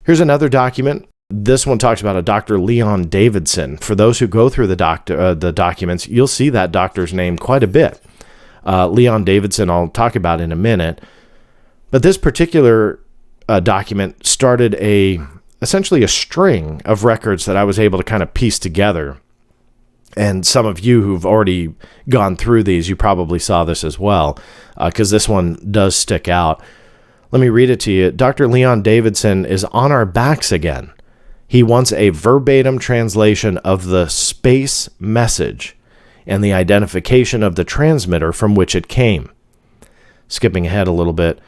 Here's another document. This one talks about a Dr. Leon Davidson. For those who go through the documents, you'll see that doctor's name quite a bit. Leon Davidson, I'll talk about in a minute. But this particular document started essentially a string of records that I was able to kind of piece together. And some of you who've already gone through these, you probably saw this as well, because this one does stick out. Let me read it to you. Dr. Leon Davidson is on our backs again. He wants a verbatim translation of the space message and the identification of the transmitter from which it came. Skipping ahead a little bit,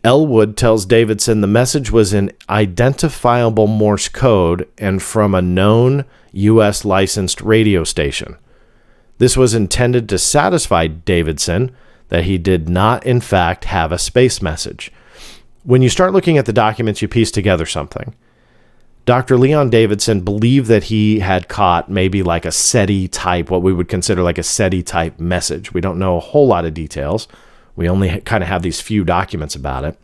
Elwood tells Davidson the message was in identifiable Morse code and from a known U.S. licensed radio station. This was intended to satisfy Davidson that he did not, in fact, have a space message. When you start looking at the documents, you piece together something. Dr. Leon Davidson believed that he had caught maybe like a SETI type, what we would consider like a SETI type message. We don't know a whole lot of details. We only kind of have these few documents about it.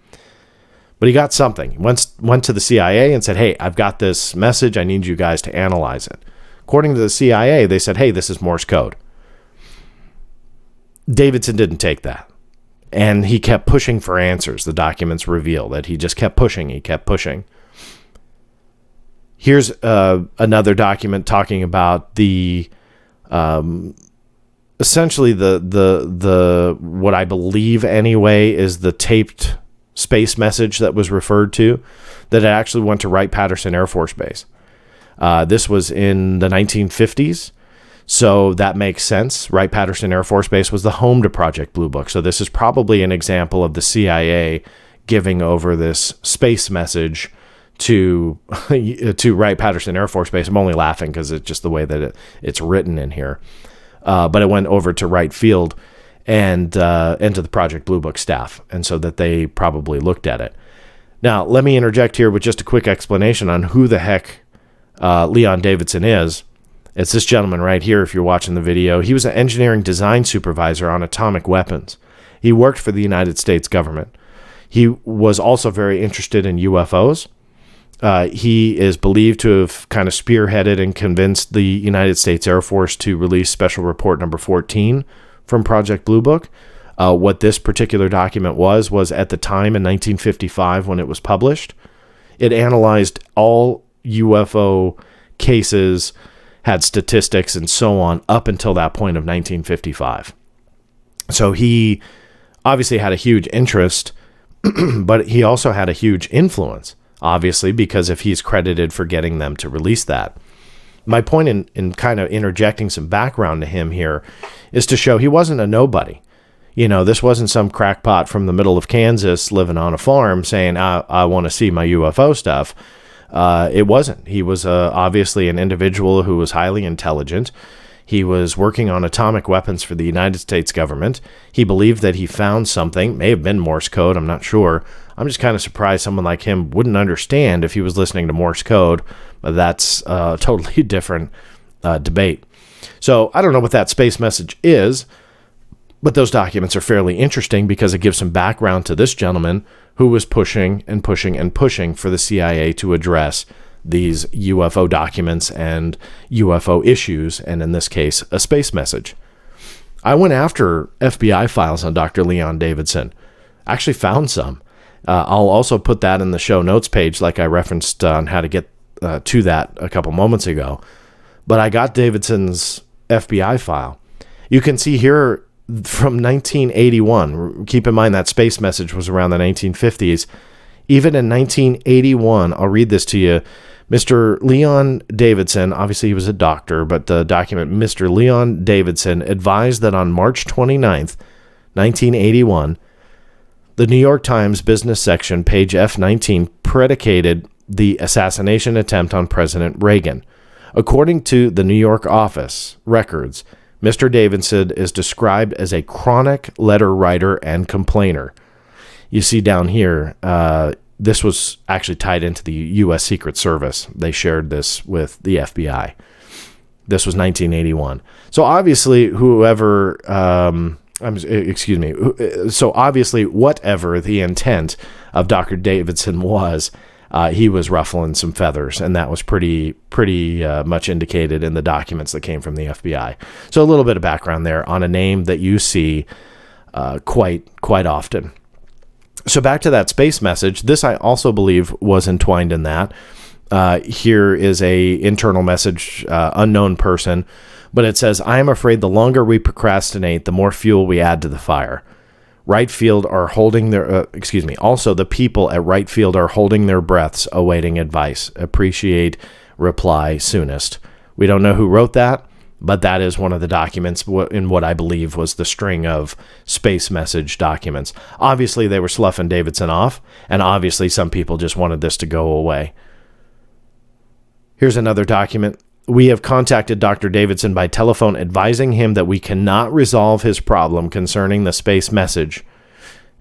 But he got something. He went to the CIA and said, hey, I've got this message. I need you guys to analyze it. According to the CIA, they said, hey, this is Morse code. Davidson didn't take that. And he kept pushing for answers. The documents reveal that he just kept pushing. He kept pushing. Here's another document talking about the essentially the what I believe anyway is the taped space message that was referred to, that it actually went to Wright-Patterson Air Force Base. This was in the 1950s, so that makes sense. Wright-Patterson Air Force Base was the home to Project Blue Book, so this is probably an example of the CIA giving over this space message to Wright-Patterson Air Force Base. I'm only laughing because it's just the way that it's written in here. But it went over to Wright Field and to the Project Blue Book staff, and so that they probably looked at it. Now, let me interject here with just a quick explanation on who the heck Leon Davidson is. It's this gentleman right here, if you're watching the video. He was an engineering design supervisor on atomic weapons. He worked for the United States government. He was also very interested in UFOs. He is believed to have kind of spearheaded and convinced the United States Air Force to release Special Report Number 14 from Project Blue Book. What this particular document was at the time in 1955 when it was published, it analyzed all UFO cases, had statistics and so on up until that point of 1955. So he obviously had a huge interest, but he also had a huge influence. Obviously, because if he's credited for getting them to release that. My point in kind of interjecting some background to him here is to show he wasn't a nobody. You know, this wasn't some crackpot from the middle of Kansas living on a farm saying, I want to see my UFO stuff. It wasn't. He was obviously an individual who was highly intelligent. He was working on atomic weapons for the United States government. He believed that he found something, may have been Morse code, I'm not sure. I'm just kind of surprised someone like him wouldn't understand if he was listening to Morse code, but that's a totally different debate. So I don't know what that space message is, but those documents are fairly interesting because it gives some background to this gentleman who was pushing and pushing and pushing for the CIA to address these UFO documents and UFO issues, and in this case, a space message. I went after FBI files on Dr. Leon Davidson. Actually found some. I'll also put that in the show notes page like I referenced on how to get to that a couple moments ago. But I got Davidson's FBI file. You can see here from 1981. Keep in mind that space message was around the 1950s. Even in 1981, I'll read this to you. Mr. Leon Davidson, obviously he was a doctor, but the document, Mr. Leon Davidson advised that on March 29th, 1981, the New York Times business section, page F19, predicated the assassination attempt on President Reagan. According to the New York office records, Mr. Davidson is described as a chronic letter writer and complainer. You see down here, this was actually tied into the U.S. Secret Service. They shared this with the FBI. This was 1981. So obviously, so obviously, whatever the intent of Dr. Davidson was, he was ruffling some feathers, and that was pretty much indicated in the documents that came from the FBI. So a little bit of background there on a name that you see quite often. So back to that space message. This I also believe was entwined in that. Here is a internal message, unknown person, but it says, "I am afraid the longer we procrastinate, the more fuel we add to the fire. Right field are holding their, also the people at right field are holding their breaths, awaiting advice. Appreciate, reply soonest." We don't know who wrote that, but that is one of the documents in what I believe was the string of space message documents. Obviously, they were sloughing Davidson off, and obviously some people just wanted this to go away. Here's another document. "We have contacted Dr. Davidson by telephone advising him that we cannot resolve his problem concerning the space message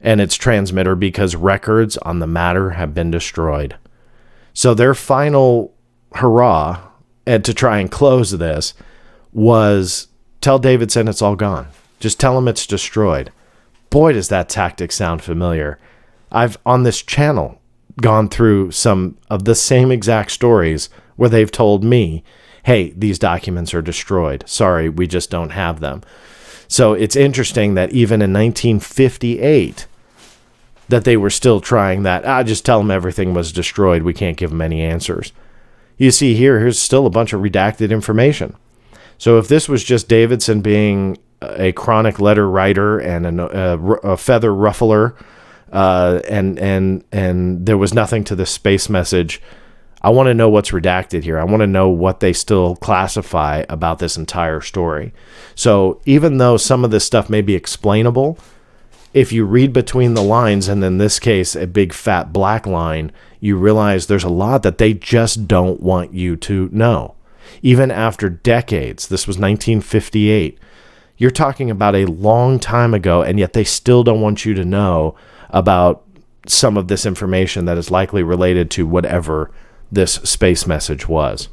and its transmitter because records on the matter have been destroyed." So their final hurrah to try and close this was tell Davidson it's all gone. Just tell him it's destroyed. Boy, does that tactic sound familiar. I've, on this channel, gone through some of the same exact stories where they've told me, hey, these documents are destroyed. Sorry, we just don't have them. So it's interesting that even in 1958, that they were still trying that, just tell them everything was destroyed. We can't give them any answers. You see here's still a bunch of redacted information. So if this was just Davidson being a chronic letter writer and a feather ruffler, and there was nothing to the space message, I want to know what's redacted here. I want to know what they still classify about this entire story. So even though some of this stuff may be explainable, if you read between the lines, and in this case, a big fat black line, you realize there's a lot that they just don't want you to know. Even after decades, this was 1958. You're talking about a long time ago, and yet they still don't want you to know about some of this information that is likely related to whatever this space message was.